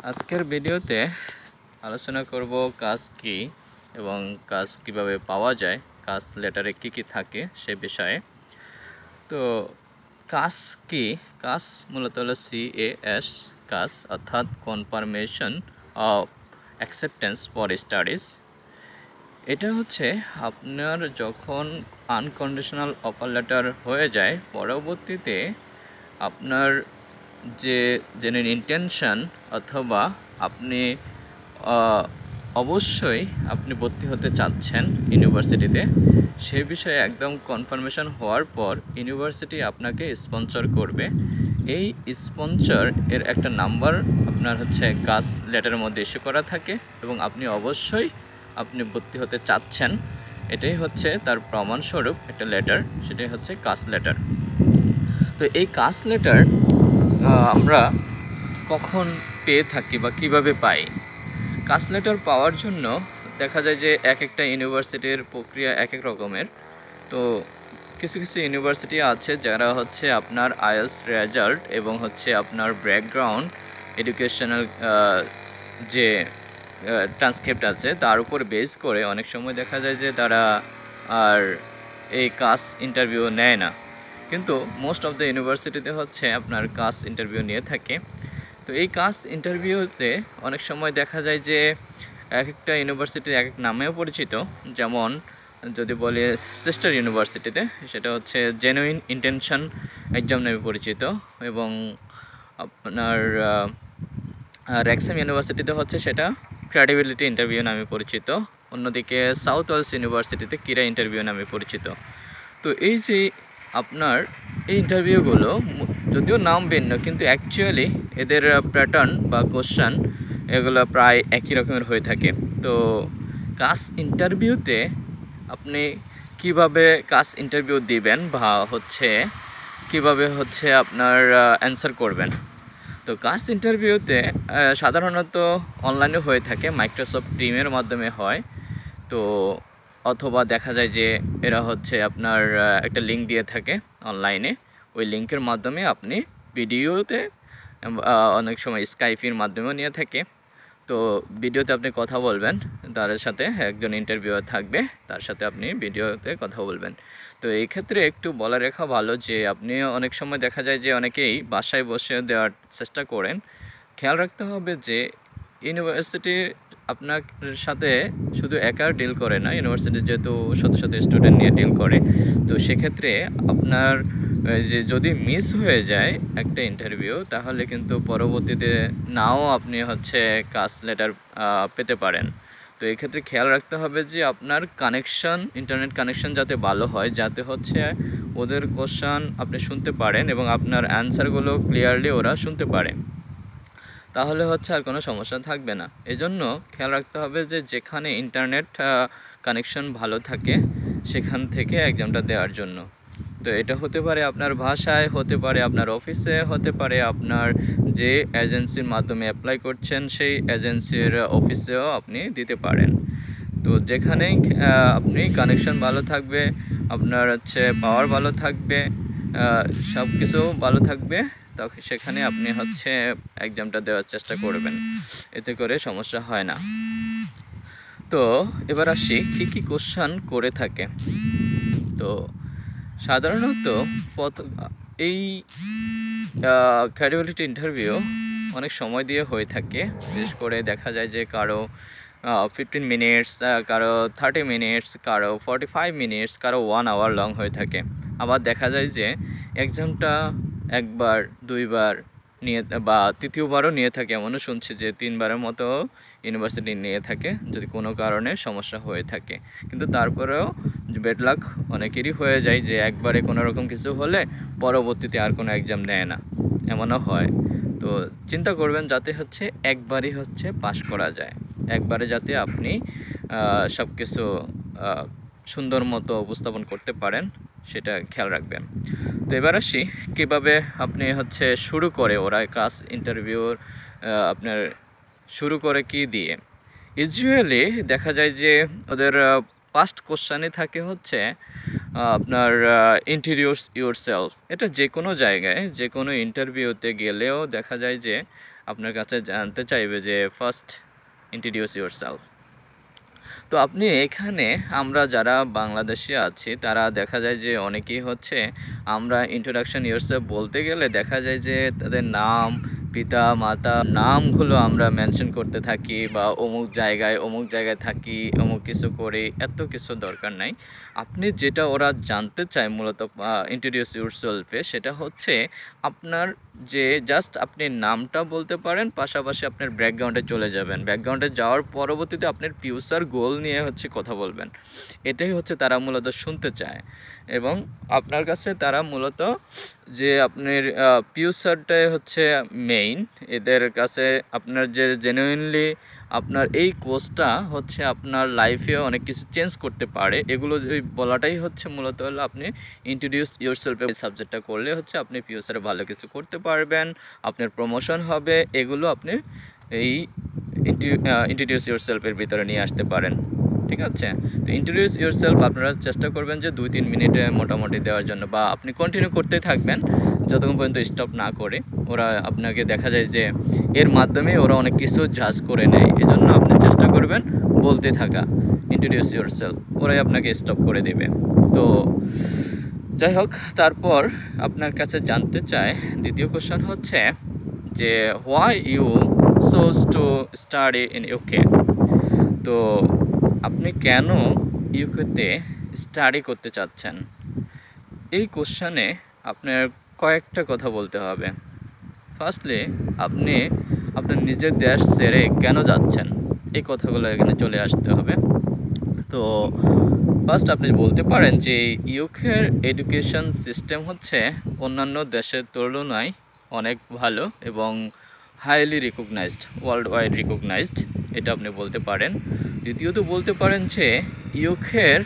আজকের ভিডিওতে আলোচনা করব কাজ কি এবং কাজ কিভাবে পাওয়া যায়, কাজ লেটারে কি কি থাকে সে বিষয়ে। তো কাজ কি? কাজ মূলত হলো CAS, কাজ অর্থাৎ confirmation of acceptance for studies. এটা হচ্ছে আপনার যখন আনকন্ডিশনাল অফার লেটার হয়ে যায়, পরবর্তীতে আপনার যে জেনুইন ইন্টেনশন অথবা আপনি অবশ্যই আপনি ভর্তি হতে চাচ্ছেন ইউনিভার্সিটিতে, সে বিষয়ে একদম কনফার্মেশন হওয়ার পর ইউনিভার্সিটি আপনাকে স্পন্সর করবে। এই স্পন্সর এর একটা নাম্বার আপনার হচ্ছে কাজ লেটারের মধ্যে ইস্যু করা থাকে এবং আপনি অবশ্যই আপনি ভর্তি হতে চাচ্ছেন, এটাই হচ্ছে তার প্রমাণস্বরূপ একটা লেটার, সেটাই হচ্ছে কাজ লেটার। তো এই কাজ লেটার আমরা কখন পেয়ে থাকি বা কিভাবে পাই? কাজ লেটার পাওয়ার জন্য দেখা যায় যে এক একটা ইউনিভার্সিটির প্রক্রিয়া এক এক রকমের। তো কিছু কিছু ইউনিভার্সিটি আছে যারা হচ্ছে আপনার আইএলস রেজাল্ট এবং হচ্ছে আপনার ব্যাকগ্রাউন্ড এডুকেশনাল যে ট্রান্সক্রিপ্ট আছে তার উপর বেস করে অনেক সময় দেখা যায় যে তারা আর এই কাজ ইন্টারভিউ নেয় না, কিন্তু মোস্ট অফ দ্য ইউনিভার্সিটিতে হচ্ছে আপনার কাজ ইন্টারভিউ নিয়ে থাকে। তো এই কাজ ইন্টারভিউতে অনেক সময় দেখা যায় যে এক একটা ইউনিভার্সিটি এক এক নামেও পরিচিত। যেমন যদি বলি সিস্টার ইউনিভার্সিটিতে সেটা হচ্ছে জেনুইন ইন্টেনশন এক্সাম নামে পরিচিত, এবং আপনার র্যাক্সাম ইউনিভার্সিটিতে হচ্ছে সেটা ক্রেডিবিলিটি ইন্টারভিউ নামে পরিচিত। অন্যদিকে সাউথ ওয়েলস ইউনিভার্সিটিতে কিরা ইন্টারভিউ নামে পরিচিত। তো এই যে আপনার এই ইন্টারভিউগুলো যদিও নাম ভিন্ন, কিন্তু অ্যাকচুয়ালি এদের প্যাটার্ন বা কোশ্চেন এগুলো প্রায় একই রকমের হয়ে থাকে। তো কাজ ইন্টারভিউতে আপনি কিভাবে কাজ ইন্টারভিউ দিবেন বা হচ্ছে কিভাবে হচ্ছে আপনার অ্যান্সার করবেন? তো কাজ ইন্টারভিউতে সাধারণত অনলাইনে হয়ে থাকে, মাইক্রোসফট টিমের মাধ্যমে হয়। তো অথবা দেখা যায় যে এরা হচ্ছে আপনার একটা লিঙ্ক দিয়ে থাকে অনলাইনে, ওই লিঙ্কের মাধ্যমে আপনি ভিডিওতে অনেক সময় স্কাইপের মাধ্যমেও নিয়ে থাকে। তো ভিডিওতে আপনি কথা বলবেন, তার সাথে একজন ইন্টারভিউয়ার থাকবে, তার সাথে আপনি ভিডিওতে কথা বলবেন। তো এই ক্ষেত্রে একটু বলা রেখা ভালো যে আপনি অনেক সময় দেখা যায় যে অনেকেই বাসায় বসে দেওয়ার চেষ্টা করেন। খেয়াল রাখতে হবে যে ইউনিভার্সিটি আপনার সাথে শুধু একা ডিল করে না, ইউনিভার্সিটি যেহেতু শত শত স্টুডেন্ট নিয়ে ডিল করে। তো সেক্ষেত্রে আপনার যে যদি মিস হয়ে যায় একটা ইন্টারভিউ, তাহলে কিন্তু পরবর্তীতে নাও আপনি হচ্ছে কাজ লেটার পেতে পারেন। তো এই ক্ষেত্রে খেয়াল রাখতে হবে যে আপনার কানেকশন, ইন্টারনেট কানেকশন যাতে ভালো হয়, যাতে হচ্ছে ওদের কোশ্চেন আপনি শুনতে পারেন এবং আপনার অ্যান্সারগুলো ক্লিয়ারলি ওরা শুনতে পারে, তাহলে হচ্ছে আর কোনো সমস্যা থাকবে না। এজন্য খেয়াল রাখতে হবে যে যেখানে ইন্টারনেট কানেকশন ভালো থাকে সেখান থেকে এক্সামটা দেওয়ার জন্য। তো এটা হতে পারে আপনার ভাষায়, হতে পারে আপনার অফিসে, হতে পারে আপনার যে এজেন্সির মাধ্যমে অ্যাপ্লাই করছেন সেই এজেন্সির অফিসেও আপনি দিতে পারেন। তো যেখানেই আপনি কানেকশন ভালো থাকবে, আপনার হচ্ছে পাওয়ার ভালো থাকবে, সব কিছু ভালো থাকবে, তখন সেখানে আপনি হচ্ছে এক্সামটা দেওয়ার চেষ্টা করবেন, এতে করে সমস্যা হয় না। তো এবার আসি কী কী কোশ্চেন করে থাকে। তো সাধারণত এই ক্রেডিবিলিটি ইন্টারভিউ অনেক সময় দিয়ে হয়ে থাকে। বিশেষ করে দেখা যায় যে কারো 15 মিনিটস, কারো 30 মিনিটস, কারো 45 মিনিটস, কারো 1 আওয়ার লং হয়ে থাকে। আবার দেখা যায় যে এক্সামটা একবার দুইবার নিয়ে বা তৃতীয়বারও নিয়ে থাকে, এমনও শুনছি যে 3বারের মতো ইউনিভার্সিটি নিয়ে থাকে যদি কোনো কারণে সমস্যা হয়ে থাকে। কিন্তু তারপরেও ব্যাড লাক অনেকেরই হয়ে যায় যে একবারে কোনো রকম কিছু হলে পরবর্তীতে আর কোনো এক্সাম নেয় না, এমনও হয়। তো চিন্তা করবেন যাতে হচ্ছে একবারই হচ্ছে পাস করা যায়, একবারে যাতে আপনি সব কিছু সুন্দর মতো উপস্থাপন করতে পারেন, সেটা খেয়াল রাখবেন। তো এবার আসি কীভাবে আপনি হচ্ছে শুরু করে ওরা কাজ ইন্টারভিউর আপনার শুরু করে কি দিয়ে। ইউজুয়ালি দেখা যায় যে ওদের ফার্স্ট কোশ্চেনে থাকে হচ্ছে আপনার ইন্ট্রোডিউস ইউরসেলফ। এটা যে কোনো জায়গায় যে কোনো ইন্টারভিউতে গেলেও দেখা যায় যে আপনার কাছে জানতে চাইবে যে ফার্স্ট ইন্ট্রোডিউস ইউরসেলফ। তো আপনি এখানে আমরা যারা বাংলাদেশে আছি তারা দেখা যায় যে অনেকেই হচ্ছে আমরা ইন্ট্রোডাকশন ইউরসেলফ বলতে গেলে দেখা যায় যে তাদের নাম, পিতা মাতা নামগুলো আমরা মেনশন করতে থাকি, বা অমুক জায়গায় থাকি, অমুক কিছু করি, এত কিছু দরকার নাই। আপনি যেটা ওরা জানতে চায় মূলত ইন্ট্রোডিউস ইউরসেলফে, সেটা হচ্ছে আপনার যে জাস্ট আপনি নামটা বলতে পারেন, পাশাপাশি আপনার ব্যাকগ্রাউন্ডে চলে যাবেন। ব্যাকগ্রাউন্ডে যাওয়ার পরবর্তীতে আপনার ফিউচার গোল নিয়ে হচ্ছে কথা বলবেন। এটাই হচ্ছে তারা মূলত শুনতে চায়, এবং আপনার কাছে তারা মূলত যে আপনার ফিউচারটাই হচ্ছে মেইন। এদের কাছে আপনার যে জেনুইনলি আপনার এই কোর্সটা হচ্ছে আপনার লাইফে অনেক কিছু চেঞ্জ করতে পারে, এগুলো বলাটাই হচ্ছে মূলত হলো আপনি ইন্ট্রোডিউস ইউরসেলফ এই সাবজেক্টটা করলে হচ্ছে আপনি ফিউচারে ভালো কিছু করতে পারবেন, আপনার প্রমোশন হবে। এগুলো আপনি এই ইন্ট্রোডিউস ইউরসেলফের ভিতরে নিয়ে আসতে পারেন। ঠিক আছে? তো ইন্ট্রোডিউস ইউরসেলফ আপনারা চেষ্টা করবেন যে 2-3 মিনিটে মোটামুটি দেওয়ার জন্য, বা আপনি কন্টিনিউ করতেই থাকবেন যতক্ষণ পর্যন্ত স্টপ না করে। ওরা আপনাকে দেখা যায় যে এর মাধ্যমে ওরা অনেক কিছু জাজ করে নেয়, এজন্য আপনি চেষ্টা করবেন বলতে থাকা ইন্ট্রোডিউস ইউরসেলফ, ওরাই আপনাকে স্টপ করে দেবে। তো যাই হোক, তারপর আপনার কাছে জানতে চায় দ্বিতীয় কোশ্চেন হচ্ছে যে why you chose to study in UK. তো আপনি কেন ইউকেতে স্টাডি করতে চাচ্ছেন? এই কোশ্চেনে আপনার কয়েকটা কথা বলতে হবে। ফার্স্টলি আপনি আপনার নিজের দেশ ছেড়ে কেন যাচ্ছেন, এই কথাগুলো এখানে চলে আসতে হবে। তো ফার্স্ট আপনি বলতে পারেন যে ইউকের এডুকেশন সিস্টেম হচ্ছে অন্যান্য দেশের তুলনায় অনেক ভালো এবং highly recognised, worldwide recognised, এটা আপনি বলতে পারেন। দ্বিতীয়ত বলতে পারেন যে ইউকের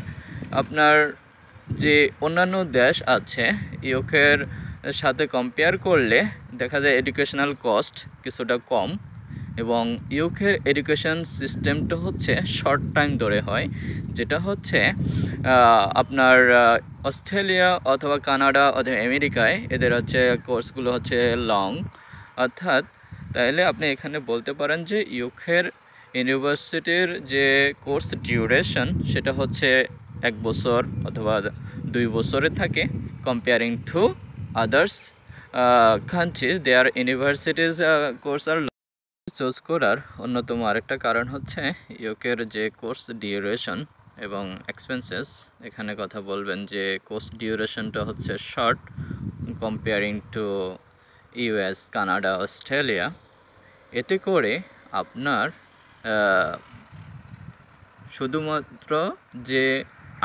আপনার যে অন্যান্য দেশ আছে ইউকের সাথে কম্পেয়ার করলে দেখা যায় এডুকেশনাল কস্ট কিছুটা কম, এবং ইউকের এডুকেশন সিস্টেমটা হচ্ছে শর্ট টাইম ধরে হয়, যেটা হচ্ছে আপনার অস্ট্রেলিয়া অথবা কানাডা অথবা আমেরিকায় এদের হচ্ছে কোর্সগুলো হচ্ছে লং। অর্থাৎ তাইলে আপনি এখানে বলতে পারেন যে ইউকের ইউনিভার্সিটির যে কোর্স ডিউরেশন সেটা হচ্ছে 1 বছর অথবা 2 বছরে থাকে, comparing to others countries their universities course আর। চুজ করার অন্যতম আরেকটা কারণ হচ্ছে ইউকের যে কোর্স ডিউরেশন এবং এক্সপেন্সেস। এখানে কথা বলবেন যে কোর্স ডিউরেশনটা হচ্ছে short comparing two US, Canada, Australia. এতে করে আপনার শুধুমাত্র যে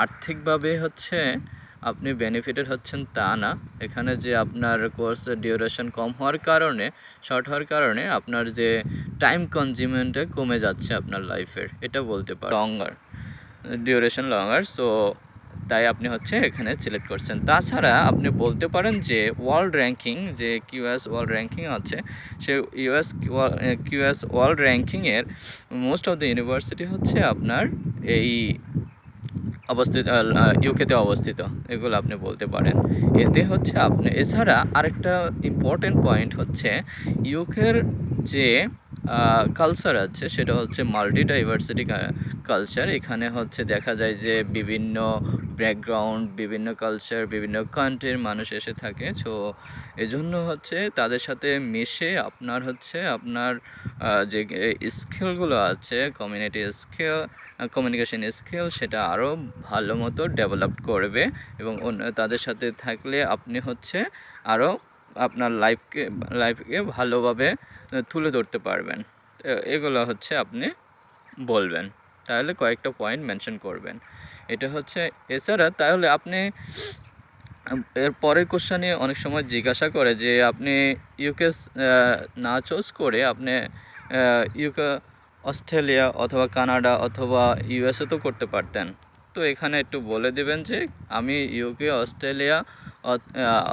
আর্থিকভাবে হচ্ছে আপনি বেনিফিটেড হচ্ছেন তা না, এখানে যে আপনার কোর্স ডিউরেশন কম হওয়ার কারণে, শর্ট হওয়ার কারণে আপনার যে টাইম কনজিউমেন্টটা কমে যাচ্ছে আপনার লাইফের, এটা বলতে পারেন লঙ্গার ডিউরেশন লঙ্গার। সো তাই আপনি হচ্ছে এখানে সিলেক্ট করছেন। তাছাড়া আপনি বলতে পারেন যে ওয়ার্ল্ড র্যাঙ্কিং, যে কিউএস ওয়ার্ল্ড র্যাঙ্কিং আছে, সে কিউএস ওয়ার্ল্ড র্যাঙ্কিংয়ের মোস্ট অফ দ্য ইউনিভার্সিটি হচ্ছে আপনার এই অবস্থিত ইউকেতে অবস্থিত, এগুলো আপনি বলতে পারেন। এতে হচ্ছে আপনি এছাড়া আরেকটা ইম্পর্টেন্ট পয়েন্ট হচ্ছে ইউকের যে কালচার আছে সেটা হচ্ছে মাল্টি ডাইভার্সিটি কালচার। এখানে হচ্ছে দেখা যায় যে বিভিন্ন ব্যাকগ্রাউন্ড, বিভিন্ন কালচার, বিভিন্ন কান্ট্রির মানুষ এসে থাকে। সো এজন্য হচ্ছে তাদের সাথে মিশে আপনার হচ্ছে আপনার যে স্কিলগুলো আছে, কমিউনিকেশন স্কিল, সেটা আরও ভালো মতো ডেভেলপ করবে, এবং তাদের সাথে থাকলে আপনি হচ্ছে আরও আপনার লাইফকে ভালোভাবে তুলে ধরতে পারবেন। এগুলো হচ্ছে আপনি বলবেন, তাহলে কয়েকটা পয়েন্ট মেনশন করবেন। এটা হচ্ছে এছাড়া তাহলে আপনি এর পরের কোশ্চেনে অনেক সময় জিজ্ঞাসা করে যে আপনি ইউকে না চুজ করে আপনি ইউকে, অস্ট্রেলিয়া অথবা কানাডা অথবা ইউএসএ তো করতে পারতেন। তো এখানে একটু বলে দেবেন যে আমি ইউকে,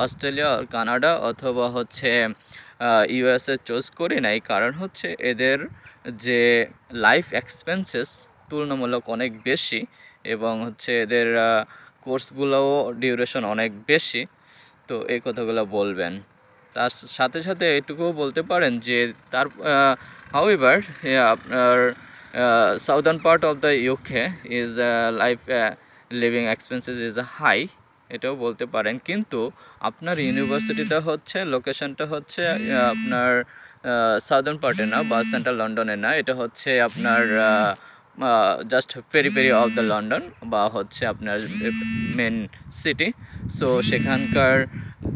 অস্ট্রেলিয়া আর কানাডা অথবা হচ্ছে ইউএসএ চুজ করি নাই, কারণ হচ্ছে এদের যে লাইফ এক্সপেন্সেস তুলনামূলক অনেক বেশি, এবং হচ্ছে এদের কোর্সগুলোও ডিউরেশন অনেক বেশি। তো এই কথাগুলো বলবেন। তার সাথে সাথে এটুকুও বলতে পারেন যে তার হাউএভার আপনার southern part of the UK is life living expenses is high, এটাও বলতে পারেন। কিন্তু আপনার ইউনিভার্সিটিটা হচ্ছে, লোকেশনটা হচ্ছে আপনার সাউদার্ন পার্টে না বা সেন্ট্রাল লন্ডনে না, এটা হচ্ছে আপনার just peri of the London বা হচ্ছে আপনার মেন সিটি। সো সেখানকার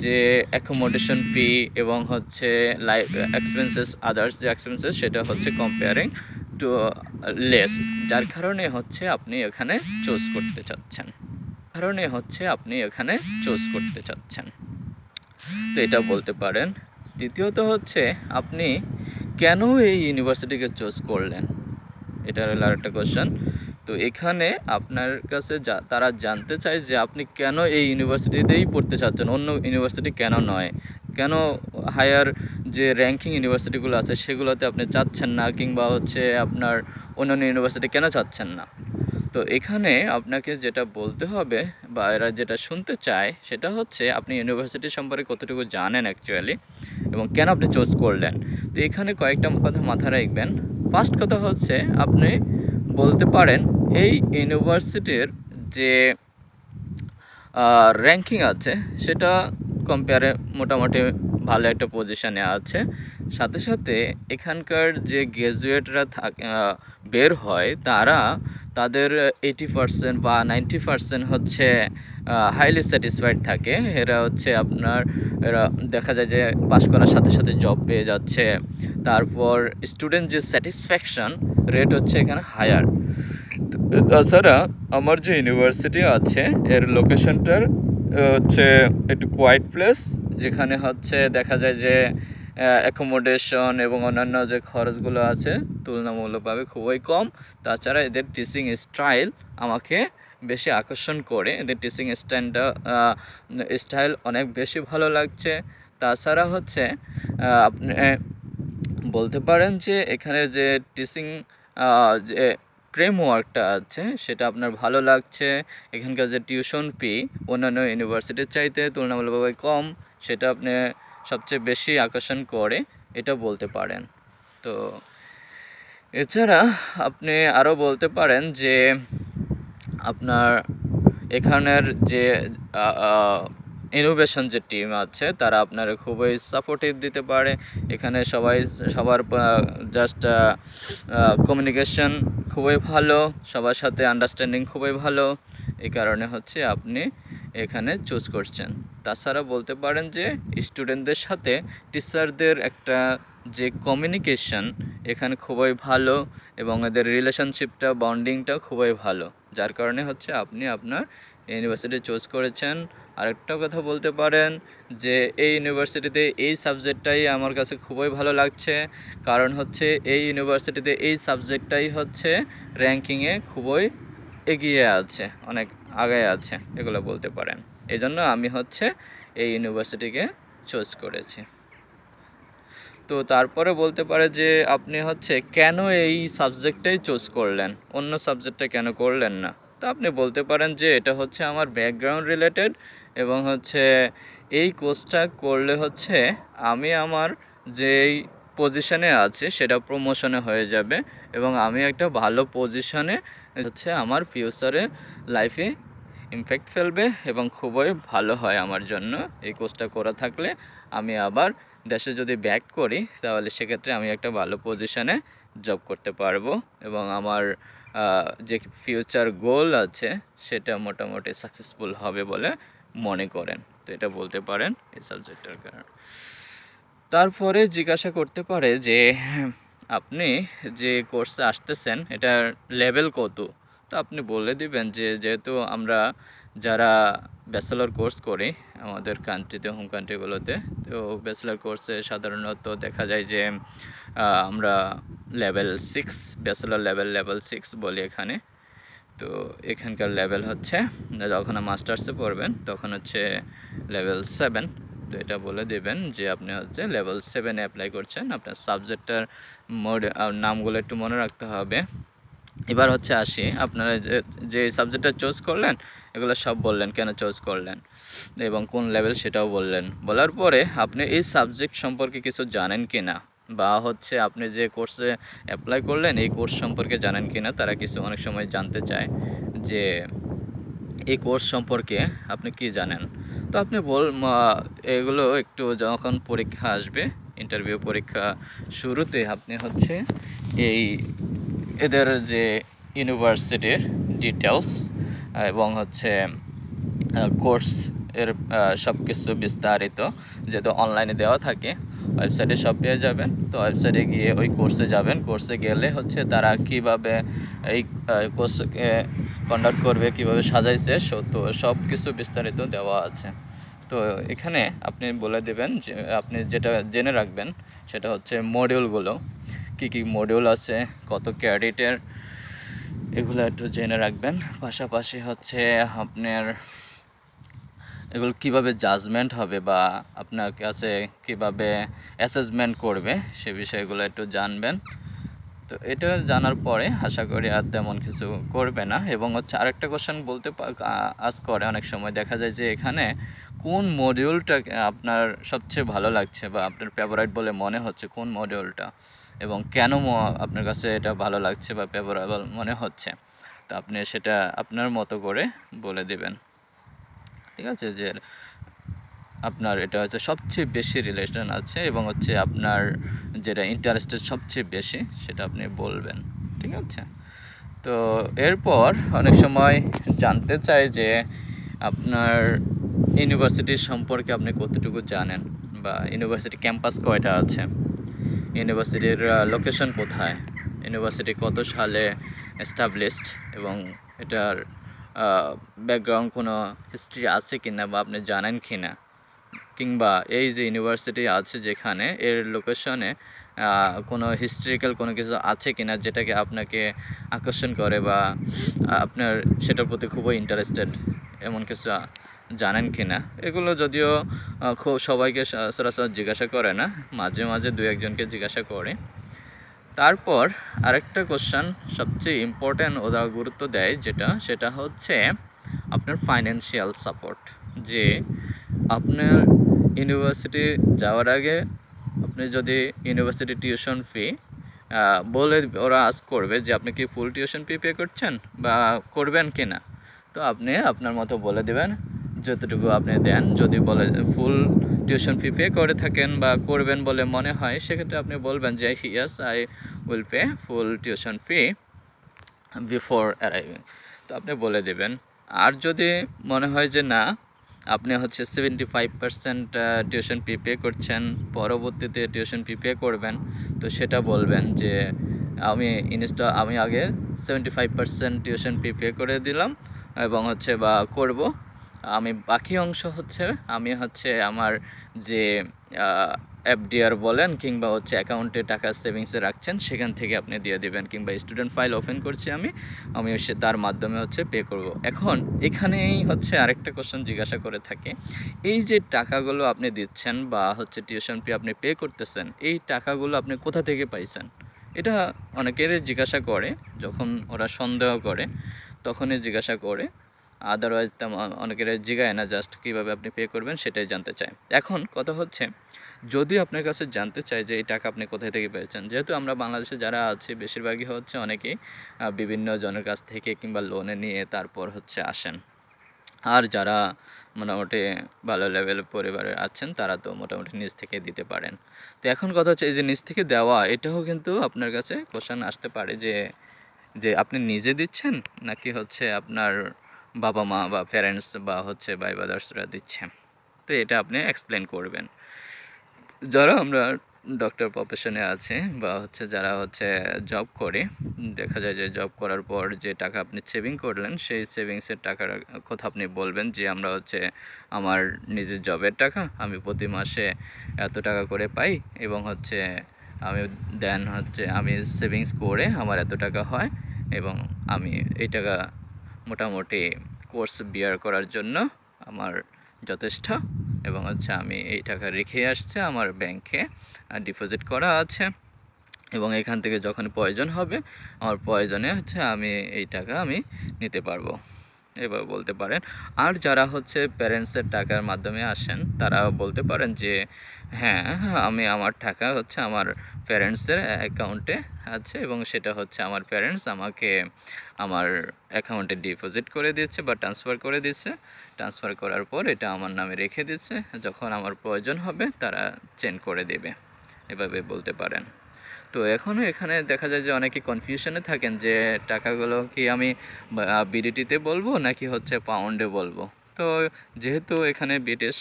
যে অ্যাকোমোডেশন ফি এবং হচ্ছে লাইফ এক্সপেন্সেস, আদার্স যে এক্সপেন্সেস, সেটা হচ্ছে কম্পেয়ারিং টু লেস, যার কারণে হচ্ছে আপনি এখানে চুজ করতে চাচ্ছেন। তো এটা বলতে পারেন। দ্বিতীয়ত হচ্ছে আপনি কেন এই ইউনিভার্সিটিকে চুজ করলেন, এটা হলো আরেকটা কোশ্চেন। তো এখানে আপনার কাছে তারা জানতে চায় যে আপনি কেন এই ইউনিভার্সিটিতেই পড়তে চাচ্ছেন, অন্য ইউনিভার্সিটি কেন নয়, কেন হায়ার যে র্যাঙ্কিং ইউনিভার্সিটিগুলো আছে সেগুলোতে আপনি চাচ্ছেন না, কিংবা হচ্ছে আপনার অন্যান্য ইউনিভার্সিটি কেন চাচ্ছেন না। তো এখানে আপনাকে যেটা বলতে হবে বা এরা যেটা শুনতে চায় সেটা হচ্ছে আপনি ইউনিভার্সিটি সম্পর্কে কতটুকু জানেন অ্যাকচুয়ালি, এবং কেন আপনি চুজ করলেন। তো এখানে কয়েকটা কথা মাথায় রাখবেন। ফার্স্ট কথা হচ্ছে আপনি বলতে পারেন এই ইউনিভার্সিটির যে র্যাঙ্কিং আছে সেটা কম্পেয়ারে মোটামুটি ভালো একটা পজিশানে আছে। সাথে সাথে এখানকার যে গ্র্যাজুয়েটরা বের হয় তাদের 80% বা 90% হচ্ছে হাইলি স্যাটিসফাইড থাকে। এরা দেখা যায় যে পাশ করার সাথে সাথে জব পেয়ে যাচ্ছে। তারপর স্টুডেন্ট যে স্যাটিসফ্যাকশন রেট হচ্ছে এখানে হায়ার। তাছাড়া আমার যে ইউনিভার্সিটি আছে এর লোকেশনটার হচ্ছে একটু কোয়াইট প্লেস, যেখানে হচ্ছে দেখা যায় যে অ্যাকোমোডেশন এবং অন্যান্য যে খরচগুলো আছে তুলনামূলকভাবে খুবই কম। তাছাড়া এদের টিচিং স্টাইল আমাকে বেশি আকর্ষণ করে, এদের টিচিং স্টাইল অনেক বেশি ভালো লাগছে। তাছাড়া হচ্ছে আপনি বলতে পারেন যে এখানে যে টিচিং যে ফ্রেমওয়ার্কটা আছে সেটা আপনার ভালো লাগছে। এখানকার যে টিউশন ফি অন্যান্য ইউনিভার্সিটির চাইতে তুলনামূলকভাবে কম, সেটা আপনি সবচেয়ে বেশি আকর্ষণ করে, এটা বলতে পারেন। তো এছাড়া আপনি আরও বলতে পারেন যে আপনার এখানের যে ইনোভেশন যে টিম আছে তারা আপনার খুবই সাপোর্টিভ দিতে পারে। এখানে সবার জাস্ট কমিউনিকেশন খুবই ভালো, সবার সাথে আন্ডারস্ট্যান্ডিং খুবই ভালো, এই কারণে হচ্ছে আপনি এখানে চুজ করছেন। তাছাড়া বলতে পারেন যে স্টুডেন্টদের সাথে টিচারদের একটা যে কমিউনিকেশন এখানে খুবই ভালো এবং এদের রিলেশনশিপটা বন্ডিংটা খুবই ভালো, যার কারণে হচ্ছে আপনি আপনার ইউনিভার্সিটি চুজ করেছেন। আরেকটা কথা বলতে পারেন যে এই ইউনিভার্সিটিতে এই সাবজেক্টটাই আমার কাছে খুবই ভালো লাগছে, কারণ হচ্ছে এই ইউনিভার্সিটিতে এই সাবজেক্টটাই হচ্ছে র্যাঙ্কিংয়ে খুবই এগিয়ে আছে, অনেক আগে আছে, এগুলো বলতে পারেন। এই জন্য আমি হচ্ছে এই ইউনিভার্সিটিকে চুজ করেছি। তো তারপরে বলতে পারে যে আপনি হচ্ছে কেন এই সাবজেক্টটাই চুজ করলেন, অন্য সাবজেক্টটা কেন করলেন না। তো আপনি বলতে পারেন যে এটা হচ্ছে আমার ব্যাকগ্রাউন্ড রিলেটেড এবং হচ্ছে এই কোর্সটা করলে হচ্ছে আমি আমার যেই পজিশনে আছে সেটা প্রমোশনে হয়ে যাবে এবং আমি একটা ভালো পজিশনে হচ্ছে আমার ফিউচারে লাইফে ইমপ্যাক্ট ফেলবে এবং খুবই ভালো হয় আমার জন্য এই কোর্সটা করা থাকলে। আমি আবার দেশে যদি ব্যাক করি তাহলে সেক্ষেত্রে আমি একটা ভালো পজিশনে জব করতে পারবো এবং আমার যে ফিউচার গোল আছে সেটা মোটামুটি সাকসেসফুল হবে বলে মনে করেন। তো এটা বলতে পারেন এই সাবজেক্টের কারণে। তারপরে জিজ্ঞাসা করতে পারে যে আপনি যে কোর্সে আসতেছেন এটার লেভেল কত। তো আপনি বলে দিবেন যে যেহেতু আমরা যারা ব্যাচেলর কোর্স করি আমাদের কান্ট্রিতে, হোম কান্ট্রিগুলোতে, তো ব্যাচেলর কোর্সে সাধারণত দেখা যায় যে আমরা লেভেল 6 ব্যাচেলর লেভেল 6 বলি এখানে। তো এখানকার লেভেল হচ্ছে যখন মাস্টার্সে পড়বেন তখন হচ্ছে লেভেল 7। তো এটা বলে দেবেন যে আপনি হচ্ছে লেভেল 7-এ অ্যাপ্লাই করছেন। আপনার সাবজেক্টটার নামগুলো একটু মনে রাখতে হবে। এবার হচ্ছে আসি, আপনারা যে সাবজেক্টটা চুজ করলেন এগুলো সব বললেন কেন চুজ করলেন এবং কোন লেভেল সেটাও বললেন। বলার পরে আপনি এই সাবজেক্ট সম্পর্কে কিছু জানেন কি না, বা হচ্ছে আপনি যে কোর্সে অ্যাপ্লাই করলেন এই কোর্স সম্পর্কে জানেন কি না, তারা কিছু অনেক সময় জানতে চায় যে এই কোর্স সম্পর্কে আপনি কি জানেন। তো আপনি এগুলো একটু যখন পরীক্ষা আসবে, ইন্টারভিউ পরীক্ষা শুরুতে আপনি হচ্ছে এই এদের যে ইউনিভার্সিটির ডিটেলস এবং হচ্ছে কোর্স এর সব কিছু বিস্তারিত যেহেতু অনলাইনে দেওয়া থাকে, ওয়েবসাইটে সব পেয়ে যাবেন। তো ওয়েবসাইটে গিয়ে ওই কোর্সে যাবেন, কোর্সে গেলে হচ্ছে তারা কিভাবে এই কোর্সকে কন্ডাক্ট করবে, কিভাবে সাজাইছে, তো সব কিছু বিস্তারিত দেওয়া আছে। তো এখানে আপনি বলে দেবেন যে আপনি যেটা জেনে রাখবেন সেটা হচ্ছে মডিউলগুলো, কী কী মডিউল আছে, কত ক্রেডিটের, এগুলো একটু জেনে রাখবেন। পাশাপাশি হচ্ছে আপনার এগুলো কিভাবে জাজমেন্ট হবে বা আপনার কাছে কিভাবে অ্যাসেসমেন্ট করবে সে বিষয়গুলো একটু জানবেন। তো এটা জানার পরে আশা করি আর তেমন কিছু করবে না। এবং হচ্ছে আরেকটা কোশ্চেন বলতে আজ করে অনেক সময় দেখা যায় যে এখানে কোন মডিউলটা আপনার সবচেয়ে ভালো লাগছে বা আপনার ফেভারাইট বলে মনে হচ্ছে কোন মডিউলটা, এবং কেন আপনার কাছে এটা ভালো লাগছে বা ফেভারেবল মনে হচ্ছে, তো আপনি সেটা আপনার মতো করে বলে দেবেন। ঠিক আছে, যে আপনার এটা হচ্ছে সবচেয়ে বেশি রিলেশন আছে এবং হচ্ছে আপনার যেটা ইন্টারেস্টেড সবচেয়ে বেশি সেটা আপনি বলবেন। ঠিক আছে, তো এরপর অনেক সময় জানতে চাই যে আপনার ইউনিভার্সিটির সম্পর্কে আপনি কতটুকু জানেন, বা ইউনিভার্সিটি ক্যাম্পাস কয়টা আছে, ইউনিভার্সিটির লোকেশন কোথায়, ইউনিভার্সিটি কত সালে এস্টাবলিশড এবং এটার ব্যাকগ্রাউন্ড কোনো হিস্ট্রি আছে কিনা বা আপনি জানেন কিনা, কিংবা এই যে ইউনিভার্সিটি আছে যেখানে এর লোকেশনে কোনো হিস্ট্রিক্যাল কোনো কিছু আছে কিনা যেটাকে আপনাকে আকর্ষণ করে বা আপনার সেটার প্রতি খুবই ইন্টারেস্টেড, এমন কিছু জানেন কিনা। এগুলো যদিও খুব সবাইকে সরাসরি জিজ্ঞাসা করে না, মাঝে মাঝে দু একজনকে জিজ্ঞাসা করে। তারপর আরেকটা কোশ্চেন সবচেয়ে ইম্পর্ট্যান্ট ওরা গুরুত্ব দেয় সেটা হচ্ছে আপনার ফাইন্যান্সিয়াল সাপোর্ট। যে আপনার ইউনিভার্সিটি যাওয়ার আগে আপনি যদি ইউনিভার্সিটি টিউশন ফি বলে ওরা আস্ক করবে যে আপনি কি ফুল টিউশন ফি পে করছেন বা করবেন কি না, তো আপনি আপনার মতো বলে দেবেন যতটুকু আপনি দেন। যদি বলে ফুল টিউশন ফি পে করে থাকেন বা করবেন বলে মনে হয়, সেক্ষেত্রে আপনি বলবেন যে yes I will pay full tuition fee before arriving, তো আপনি বলে দেবেন। আর যদি মনে হয় যে না আপনি হচ্ছে 75% টিউশন ফি পে করছেন, পরবর্তীতে টিউশন ফি পে করবেন, তো সেটা বলবেন যে আমি আগে 75% টিউশন ফি পে করে দিলাম এবং হচ্ছে বা করব, আমি বাকি অংশ হচ্ছে আমি হচ্ছে আমার যে এফডিআর বলেন কিংবা হচ্ছে অ্যাকাউন্টে টাকা সেভিংসে রাখছেন সেখান থেকে আপনি দিয়ে দেবেন, কিংবা স্টুডেন্ট ফাইল ওপেন করছি আমি হচ্ছে তার মাধ্যমে হচ্ছে পে করব। এখন এখানেই হচ্ছে আরেকটা কোশ্চেন জিজ্ঞাসা করে থাকে, এই যে টাকাগুলো আপনি দিচ্ছেন বা হচ্ছে টিউশন ফি আপনি পে করতেছেন, এই টাকাগুলো আপনি কোথা থেকে পাইছেন, এটা অনেকেরই জিজ্ঞাসা করে। যখন ওরা সন্দেহ করে তখনই জিজ্ঞাসা করে, আদারওয়াইজ তেমন অনেকের জিগায় না, জাস্ট কীভাবে আপনি পে করবেন সেটাই জানতে চায়। এখন কথা হচ্ছে যদি আপনার কাছে জানতে চাই যে এই টাকা আপনি কোথায় থেকে পেয়েছেন, যেহেতু আমরা বাংলাদেশে যারা আছি বেশিরভাগই হচ্ছে অনেকেই বিভিন্ন জনের কাছ থেকে কিংবা লোনে নিয়ে তারপর হচ্ছে আসেন, আর যারা মোটামুটি ভালো লেভেলের পরিবারে আছেন তারা তো মোটামুটি নিজ থেকে দিতে পারেন। তো এখন কথা হচ্ছে এই যে নিজ থেকে দেওয়া, এটাও কিন্তু আপনার কাছে কোশ্চেন আসতে পারে যে আপনি নিজে দিচ্ছেন নাকি হচ্ছে আপনার বাবা মা বা প্যারেন্টস বা হচ্ছে ভাই ব্রাদার্সরা দিচ্ছে, তো এটা আপনি এক্সপ্লেন করবেন। যারা আমরা ডক্টর প্রফেশনে আছে বা হচ্ছে যারা হচ্ছে জব করে, দেখা যায় যে জব করার পর যে টাকা আপনি সেভিং করলেন সেই সেভিংসের টাকার কথা আপনি বলবেন যে আমরা হচ্ছে আমার নিজের জবের টাকা আমি প্রতি মাসে এত টাকা করে পাই এবং হচ্ছে আমি সেভিংস করে আমার এত টাকা হয় এবং আমি এই টাকা মোটামুটি কোর্স বিয়ার করার জন্য আমার যথেষ্ট, এবং হচ্ছে আমি এই টাকা রেখে আসছে আমার ব্যাংকে ডিপোজিট করা আছে, এবং এখান থেকে যখন প্রয়োজন হবে আমার প্রয়োজনে হচ্ছে আমি এই টাকা আমি নিতে পারবো, এভাবে বলতে পারেন। আর যারা হচ্ছে প্যারেন্টসের টাকার মাধ্যমে আসেন তারা বলতে পারেন যে হ্যাঁ, আমি আমার টাকা হচ্ছে আমার প্যারেন্টসের অ্যাকাউন্টে আছে এবং সেটা হচ্ছে আমার প্যারেন্টস আমাকে আমার অ্যাকাউন্টে ডিপোজিট করে দিচ্ছে বা ট্রান্সফার করে দিচ্ছে। ট্রান্সফার করার পর এটা আমার নামে রেখে দিচ্ছে, যখন আমার প্রয়োজন হবে তারা চেঞ্জ করে দেবে, এভাবে বলতে পারেন। তো এখনও এখানে দেখা যায় যে অনেকে কনফিউশনে থাকেন যে টাকাগুলো কি আমি বিডিটিতে বলবো নাকি হচ্ছে পাউন্ডে বলবো। তো যেহেতু এখানে ব্রিটিশ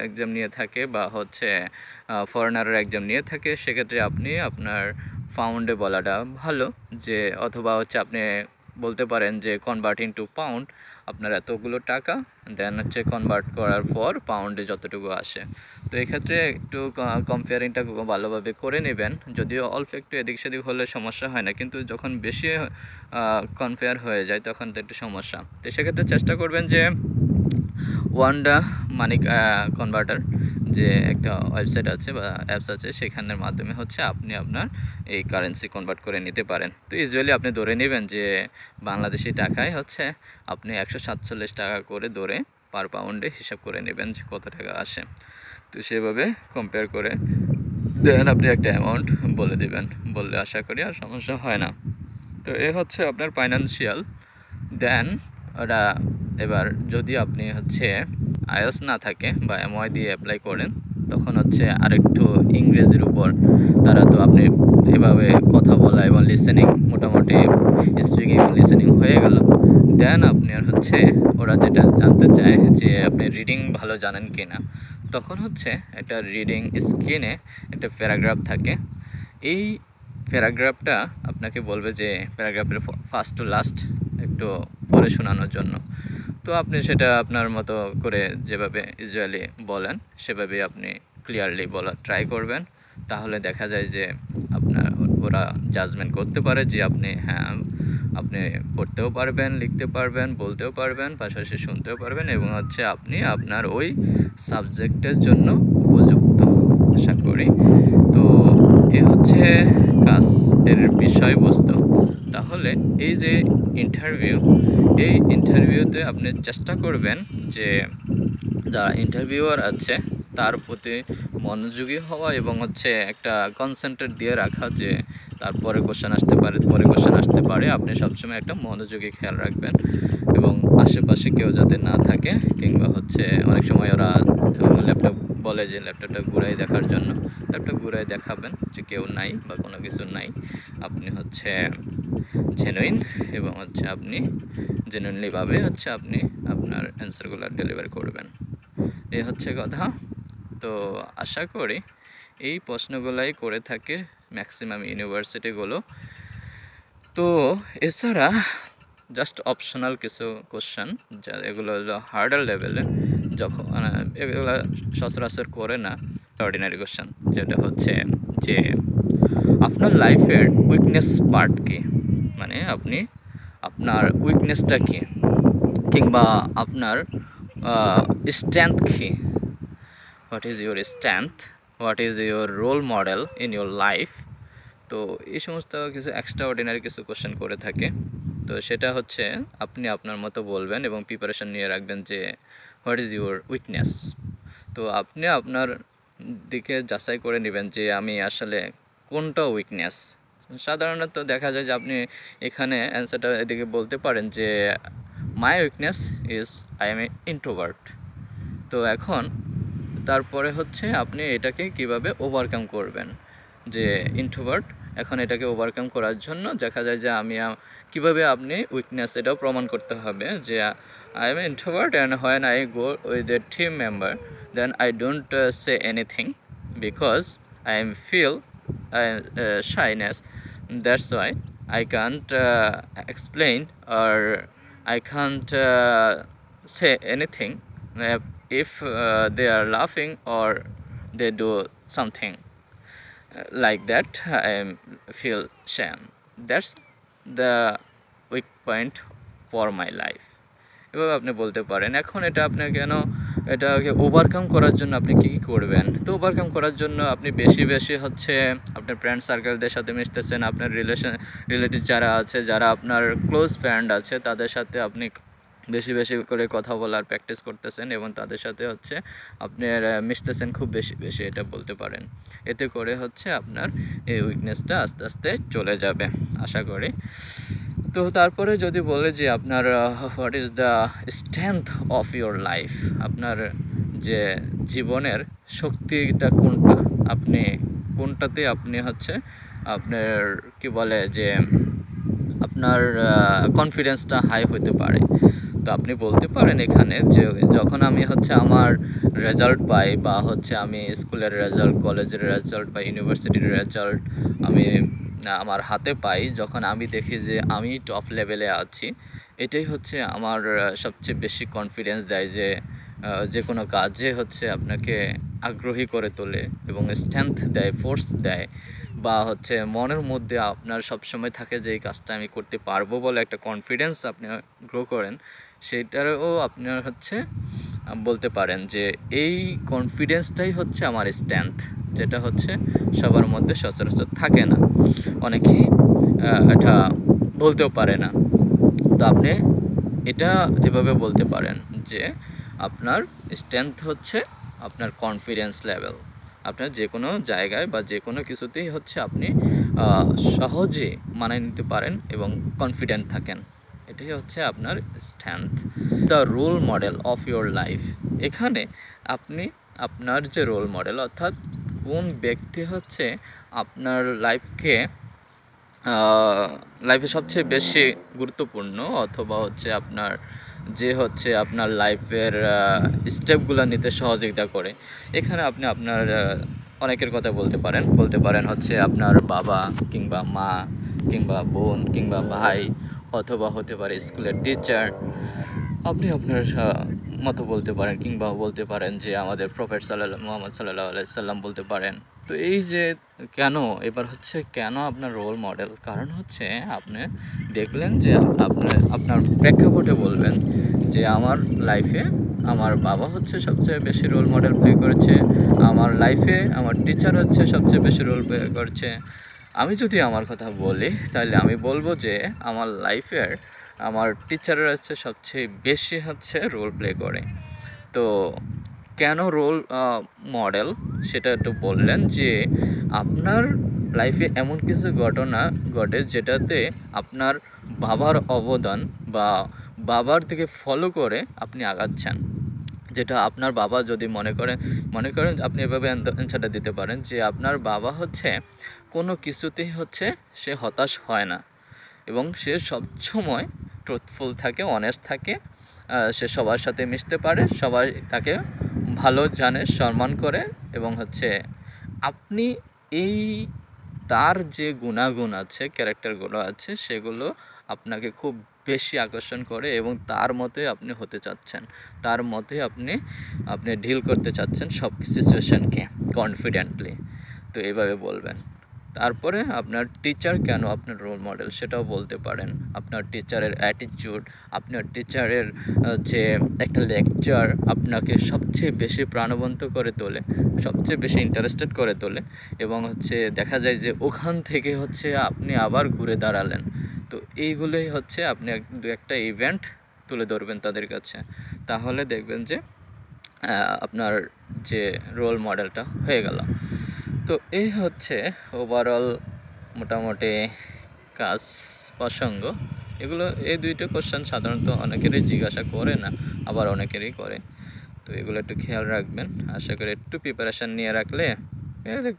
এক্সাম নিয়ে থাকে বা হচ্ছে ফরেনাররা এক্সাম নিয়ে থাকে, সেক্ষেত্রে আপনি আপনার পাউন্ডে বলাটা ভালো, যে অথবা হচ্ছে আপনি বলতে পারেন যে কনভার্টিং টু পাউন্ড আপনার এতগুলো টাকা, দেন হচ্ছে কনভার্ট করার পর পাউন্ডে যতটুকু আসে। তো এক্ষেত্রে একটু কম্পেয়ারিংটা ভালোভাবে করে নেবেন, যদিও অল্প একটু এদিক সেদিক হলে সমস্যা হয় না, কিন্তু যখন বেশি কম্পেয়ার হয়ে যায় তখন তো একটু সমস্যা। তো সেক্ষেত্রে চেষ্টা করবেন যে ওয়ান্ডা মানি কনভার্টার যে একটা ওয়েবসাইট আছে বা অ্যাপস আছে, সেখানের মাধ্যমে হচ্ছে আপনি আপনার এই কারেন্সি কনভার্ট করে নিতে পারেন। তো ইউজুয়ালি আপনি ধরে নেবেন যে বাংলাদেশি টাকায় হচ্ছে আপনি 147 টাকা করে ধরে পার পাউন্ডে হিসাব করে নেবেন যে কত টাকা আসে। তো সেভাবে কম্পেয়ার করে দেন আপনি একটা অ্যামাউন্ট বলে দেবেন, বললে আশা করি আর সমস্যা হয় না। তো এ হচ্ছে আপনার ফাইন্যান্সিয়াল। দেন ওরা এবার যদি আপনি হচ্ছে আইএলটিএস না থাকে বা এমওয়াই দিয়ে অ্যাপ্লাই করেন, তখন হচ্ছে আরেকটু ইংরেজির উপর তারা, তো আপনি এভাবে কথা বলা এবং লিসেনিং মোটামুটি স্পিকিং লিসেনিং হয়ে গেল। দেন আপনার হচ্ছে ওরা যেটা জানতে চায় যে আপনি রিডিং ভালো জানেন কি না, তখন হচ্ছে একটা রিডিং স্ক্রিনে একটা প্যারাগ্রাফ থাকে। এই প্যারাগ্রাফটা আপনাকে বলবে যে প্যারাগ্রাফের ফার্স্ট টু লাস্ট একটু পড়ে শোনানোর জন্য। তো আপনি সেটা আপনার মতো করে যেভাবে ইউজুয়ালি বলেন সেভাবেই আপনি ক্লিয়ারলি বলার ট্রাই করবেন। তাহলে দেখা যায় যে আপনার ওরা জাজমেন্ট করতে পারে যে আপনি হ্যাঁ আপনি পড়তেও পারবেন, লিখতে পারবেন, বলতেও পারবেন, পাশাপাশি শুনতেও পারবেন এবং হচ্ছে আপনি আপনার ওই সাবজেক্টের জন্য উপযুক্ত, আশা করি। তো এ হচ্ছে কাজের বিষয়বস্তু। তাহলে এই যে ইন্টারভিউ, এই ইন্টারভিউতে আপনি চেষ্টা করবেন যে যারা ইন্টারভিউয়ার আছে তার প্রতি মনোযোগী হওয়া এবং হচ্ছে একটা কনসেন্ট্রেট দিয়ে রাখা যে তারপরে কোশ্চেন আসতে পারে, পরে কোশ্চেন আসতে পারে, আপনি সবসময় একটা মনোযোগী খেয়াল রাখবেন এবং আশেপাশে কেউ যাতে না থাকে, কিংবা হচ্ছে অনেক সময় ওরা ল্যাপটপ বলে যে ল্যাপটপটা ঘুরাই দেখার জন্য, ল্যাপটপ ঘুরাই দেখাবেন যে কেউ নাই বা কোনো কিছু নাই। আপনি হচ্ছে জেনুইন এবং হচ্ছে আপনি জেনুইনলিভাবে হচ্ছে আপনি আপনার অ্যান্সারগুলো ডেলিভার করবেন, এই হচ্ছে কথা। তো আশা করি এই প্রশ্নগুলাই করে থাকে ম্যাক্সিমাম ইউনিভার্সিটিগুলো। তো এছাড়া জাস্ট অপশনাল কিছু কোশ্চেন, যা এগুলো হলো হার্ডার লেভেলে, যখন এগুলো সচরাচর করে না, অর্ডিনারি কোশ্চেন, যেটা হচ্ছে যে আপনার লাইফের উইকনেস পার্ট কী, মানে আপনি আপনার উইকনেসটা কী, কিংবা আপনার স্ট্রেংথ কী, what is your strength, what is your role model in your life. তো এই সমস্ত কিছু এক্সট্রা অর্ডিনারি কিছু কোশ্চেন করে থাকে। তো সেটা হচ্ছে আপনি আপনার মতো বলবেন এবং প্রিপারেশন নিয়ে রাখবেন যে হোয়াট ইজ ইউর উইকনেস। তো আপনি আপনার দিকে যাচাই করে নেবেন যে আমি আসলে কোনটা উইকনেস। সাধারণত দেখা যায় যে আপনি এখানে অ্যান্সারটা এদিকে বলতে পারেন যে মাই weakness is I M A introvert. তো এখন তারপরে হচ্ছে আপনি এটাকে কিভাবে ওভারকাম করবেন, যে ইন্ট্রোভার্ট, এখন এটাকে ওভারকাম করার জন্য দেখা যায় যে আমি কিভাবে আপনি উইকনেস এটাও প্রমাণ করতে হবে যে I am introvert and when I go with a team member then I don't say anything because I am feel shyness, that's why I can't explain or I can't say anything if they are laughing or they do something like that. I feel shame. That's the weak point for my life. এভাবে আপনি বলতে পারেন। এখন এটা আপনি কেন এটাকে overcome করার জন্য আপনি কী কী করবেন? তো ওভারকাম করার জন্য আপনি বেশি বেশি হচ্ছে আপনার ফ্রেন্ড সার্কেলদের সাথে মিশতেছেন, আপনার রিলেটিভ যারা আছে, যারা আপনার ক্লোজ ফ্রেন্ড আছে তাদের সাথে আপনি বেশি বেশি করে কথা বলার প্র্যাকটিস করতেছেন এবং তাদের সাথে হচ্ছে আপনার মিশতেছেন খুব বেশি বেশি, এটা বলতে পারেন। এতে করে হচ্ছে আপনার এই উইকনেসটা আস্তে আস্তে চলে যাবে আশা করি। তো তারপরে যদি বলে যে আপনার what is the strength of your life, আপনার যে জীবনের শক্তিটা কোনটা, আপনি কোনটাতে আপনি হচ্ছে আপনার কি বলে যে আপনার কনফিডেন্সটা হাই হতে পারে। তো আপনি বলতে পারেন এখানে যে যখন আমি হচ্ছে আমার রেজাল্ট পাই বা হচ্ছে আমি স্কুলের রেজাল্ট, কলেজের রেজাল্ট বা ইউনিভার্সিটির রেজাল্ট আমি আমার হাতে পাই, যখন আমি দেখি যে আমি টপ লেভেলে আছি, এটাই হচ্ছে আমার সবচেয়ে বেশি কনফিডেন্স দেয় যে যে কোনো কাজে হচ্ছে আপনাকে আগ্রহী করে তোলে এবং স্ট্রেংথ দেয়, ফোর্স দেয়, বা হচ্ছে মনের মধ্যে আপনার সবসময় থাকে যে এই কাজটা আমি করতে পারবো বলে একটা কনফিডেন্স আপনি গ্রো করেন। সেইটারও আপনার হচ্ছে বলতে পারেন যে এই কনফিডেন্সটাই হচ্ছে আমার স্ট্রেংথ, যেটা হচ্ছে সবার মধ্যে সচরাচর থাকে না, অনেকেই এটা বলতেও পারে না। তো আপনি এটা এভাবে বলতে পারেন যে আপনার স্ট্রেংথ হচ্ছে আপনার কনফিডেন্স লেভেল। আপনার যে কোনো জায়গায় বা যে কোনো কিছুতেই হচ্ছে আপনি সহজে মানিয়ে নিতে পারেন এবং কনফিডেন্ট থাকেন, এটাই হচ্ছে আপনার strength. The role model of your life, এখানে আপনি আপনার যে রোল মডেল, অর্থাৎ কোন ব্যক্তি হচ্ছে আপনার লাইফে সবচেয়ে বেশি গুরুত্বপূর্ণ, অথবা হচ্ছে আপনার যে হচ্ছে আপনার লাইফের স্টেপগুলো নিতে সহযোগিতা করে। এখানে আপনি আপনার অনেকের কথা বলতে পারেন হচ্ছে আপনার বাবা কিংবা মা কিংবা বোন কিংবা ভাই, অথবা হতে পারে স্কুলের টিচার। আপনি আপনার মতো বলতে পারেন, কিংবা বলতে পারেন যে আমাদের প্রফেট মুহাম্মদ সাল্লাল্লাহু আলাইহি সাল্লাম বলতে পারেন। তো এই যে কেন, এবার হচ্ছে কেন আপনার রোল মডেল, কারণ হচ্ছে আপনি দেখলেন যে আপনার প্রেক্ষাপটে বলবেন যে আমার লাইফে আমার বাবা হচ্ছে সবচেয়ে বেশি রোল মডেল প্লে করেছে, আমার লাইফে আমার টিচার হচ্ছে সবচেয়ে বেশি রোল প্লে করেছে। আমি যদি আমার কথা বলি তাহলে আমি বলবো যে আমার লাইফের আমার টিচাররা হচ্ছে সবচেয়ে বেশি হচ্ছে রোল প্লে করে। তো কেন রোল মডেল সেটা একটু বললেন যে আপনার লাইফে এমন কিছু ঘটনা ঘটে যেটাতে আপনার বাবার অবদান বা বাবার দিকে ফলো করে আপনি আগাচ্ছেন, যেটা আপনার বাবা যদি মনে করেন আপনি এভাবে অ্যান্সারটা দিতে পারেন যে আপনার বাবা হচ্ছে কোনো কিছুতেই হচ্ছে সে হতাশ হয় না এবং সে সবসময় ট্রুথফুল থাকে, অনেস্ট থাকে, সে সবার সাথে মিশতে পারে, সবাই তাকে ভালো জানে, সম্মান করে, এবং হচ্ছে আপনি এই তার যে গুণাগুণ আছে, ক্যারেক্টারগুলো আছে, সেগুলো আপনাকে খুব বেশি আকর্ষণ করে এবং তার মতে আপনি হতে চাচ্ছেন, তার মতে আপনি ডিল করতে চাচ্ছেন সব সিচুয়েশনকে কনফিডেন্টলি। তো এইভাবে বলবেন। তারপরে আপনার টিচার কেন আপনার রোল মডেল সেটাও বলতে পারেন। আপনার টিচারের অ্যাটিটিউড, আপনার টিচারের যে একটা লেকচার আপনাকে সবচেয়ে বেশি প্রাণবন্ত করে তোলে, সবচেয়ে বেশি ইন্টারেস্টেড করে তোলে, এবং হচ্ছে দেখা যায় যে ওখান থেকে হচ্ছে আপনি আবার ঘুরে দাঁড়ালেন। তো এইগুলোই হচ্ছে আপনি দু একটা ইভেন্ট তুলে ধরবেন তাদের কাছে, তাহলে দেখবেন যে আপনার যে রোল মডেলটা হয়ে গেল। তো এই হচ্ছে ওভারঅল মোটামুটি কাজ প্রসঙ্গ। এই দুইটা কোশ্চেন সাধারণত অনেকেরই জিজ্ঞাসা করে না, আবার অনেকেরই করে। তো এগুলো একটু খেয়াল রাখবেন। আশা করি একটু প্রিপারেশান নিয়ে রাখলে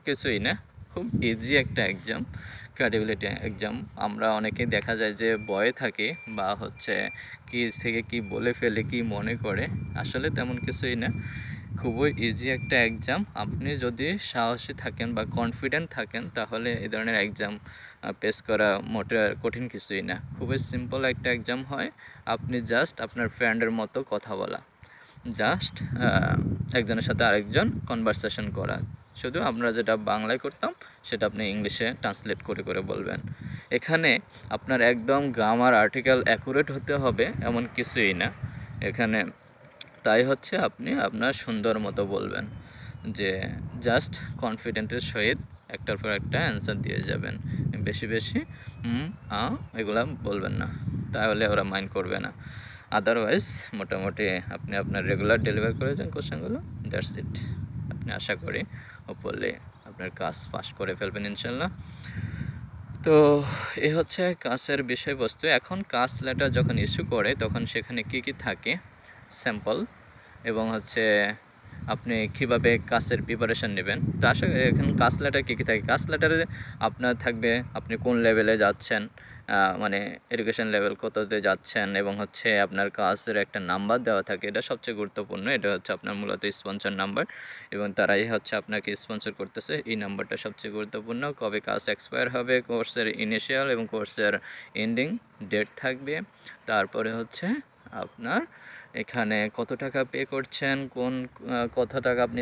কিছুই না, খুব ইজি একটা এক্সাম, ক্রেডিবিলিটি এক্সাম। আমরা অনেকেই দেখা যায় যে ভয়ে থাকি বা হচ্ছে কি থেকে কি বলে ফেলে, কি মনে করে, আসলে তেমন কিছুই না, খুবই ইজি একটা এক্সাম। আপনি যদি সাহসী থাকেন বা কনফিডেন্ট থাকেন তাহলে এই ধরনের এক্সাম পেস করা মোটে কঠিন কিছুই না, খুবই সিম্পল একটা এক্সাম হয়। আপনি জাস্ট আপনার ফ্রেন্ডের মতো কথা বলা, জাস্ট একজনের সাথে আরেকজন কনভারসেশন করা, শুধু আমরা যেটা বাংলায় করতাম সেটা আপনি ইংলিশে ট্রান্সলেট করে করে বলবেন। এখানে আপনার একদম গ্রামার আর্টিকেল অ্যাকুরেট হতে হবে এমন কিছুই না। এখানে তাই হচ্ছে আপনি আপনার সুন্দর মতো বলবেন, যে জাস্ট কনফিডেন্টের সহিত একটার পর একটা অ্যান্সার দিয়ে যাবেন। বেশি বেশি এগুলা বলবেন না, তাহলে ওরা মাইন্ড করবে না। আদারওয়াইজ মোটামুটি আপনি আপনার রেগুলার ডেলিভার করে যান কোশ্চেনগুলো, দ্যাটস ইট। আপনি আশা করি ওপরলে আপনার কাজ পাস করে ফেলবেন ইনশাল্লাহ। তো এ হচ্ছে কাজের বিষয়বস্তু। এখন কাজ লেটার যখন ইস্যু করে তখন সেখানে কি কি থাকে স্যাম্পল, এবং হচ্ছে আপনি কিভাবে কাজের প্রিপারেশন নেবেন। তো আসলে এখন কাজ লেটার কী কী থাকে, কাজ লেটারে আপনার থাকবে আপনি কোন লেভেলে যাচ্ছেন, মানে এডুকেশন লেভেল কততে যাচ্ছেন, এবং হচ্ছে আপনার কাজের একটা নাম্বার দেওয়া থাকে, এটা সবচেয়ে গুরুত্বপূর্ণ। এটা হচ্ছে আপনার মূলত স্পন্সর নাম্বার, এবং তারাই হচ্ছে আপনাকে স্পন্সর করতেছে। এই নাম্বারটা সবচেয়ে গুরুত্বপূর্ণ। কবে কাজ এক্সপায়ার হবে, কোর্সের ইনিশিয়াল এবং কোর্সের এন্ডিং ডেট থাকবে। তারপরে হচ্ছে আপনার এখানে কত টাকা পে করছেন, কত টাকা আপনি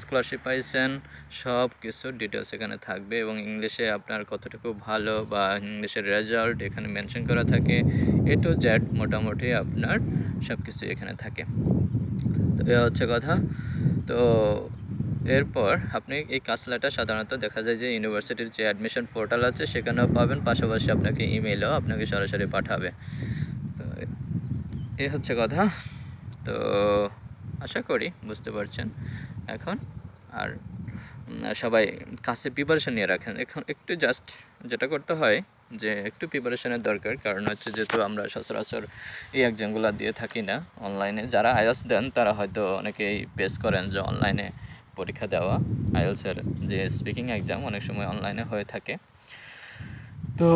স্কলারশিপ পাইছেন, সব কিছু ডিটেলস এখানে থাকবে। এবং ইংলিশে আপনার কতটুকু ভালো বা ইংলিশের রেজাল্ট এখানে মেনশন করা থাকে। এ টু জেড মোটামুটি আপনার সব কিছু এখানে থাকে। তো এ হচ্ছে কথা। তো এরপর আপনি এই কাজ লেটার সাধারণত দেখা যায় যে ইউনিভার্সিটির যে অ্যাডমিশন পোর্টাল আছে সেখানেও পাবেন, পাশাপাশি আপনাকে ইমেইলেও আপনাকে সরাসরি পাঠাবে। তো এই হচ্ছে কথা। তো আশা করি বুঝতে পারছেন এখন। আর সবাই কাছে প্রিপারেশান নিয়ে রাখেন। এখন একটু জাস্ট যেটা করতে হয় যে একটু প্রিপারেশানের দরকার, কারণ হচ্ছে যেহেতু আমরা সচরাচর এই এক্সামগুলো দিয়ে থাকি না অনলাইনে। যারা আইএলস দেন তারা হয়তো অনেকেই পেস করেন যে অনলাইনে পরীক্ষা দেওয়া। আইএলসের যে স্পিকিং এক্সাম অনেক সময় অনলাইনে হয়ে থাকে। তো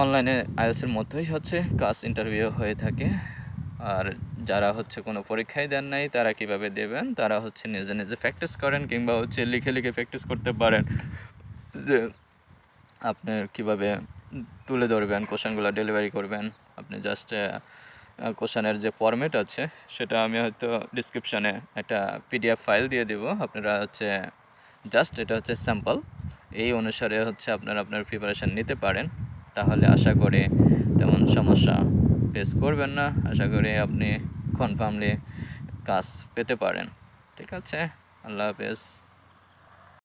অনলাইনে আইএলসের মধ্যেই হচ্ছে কাজ ইন্টারভিউ হয়ে থাকে। আর যারা হচ্ছে কোনো পরীক্ষায় দেন নাই তারা কিভাবে দেবেন, তারা হচ্ছে নিজে নিজে প্র্যাকটিস করেন, কিংবা হচ্ছে লিখে লিখে প্র্যাকটিস করতে পারেন যে আপনার কিভাবে তুলে ধরবেন, কোশ্চেনগুলো ডেলিভারি করবেন। আপনি জাস্ট কোশ্চেনের যে ফরম্যাট আছে সেটা আমি হয়তো ডিসক্রিপশানে একটা পিডিএফ ফাইল দিয়ে দেবো। আপনারা হচ্ছে জাস্ট এটা হচ্ছে স্যাম্পল, এই অনুসারে হচ্ছে আপনারা আপনার প্রিপারেশান নিতে পারেন। তাহলে আশা করি তেমন সমস্যা ফেস করবেন না। আশা করি আপনি কনফার্মলি কাজ পেতে পারেন। ঠিক আছে, আল্লাহ হাফেজ।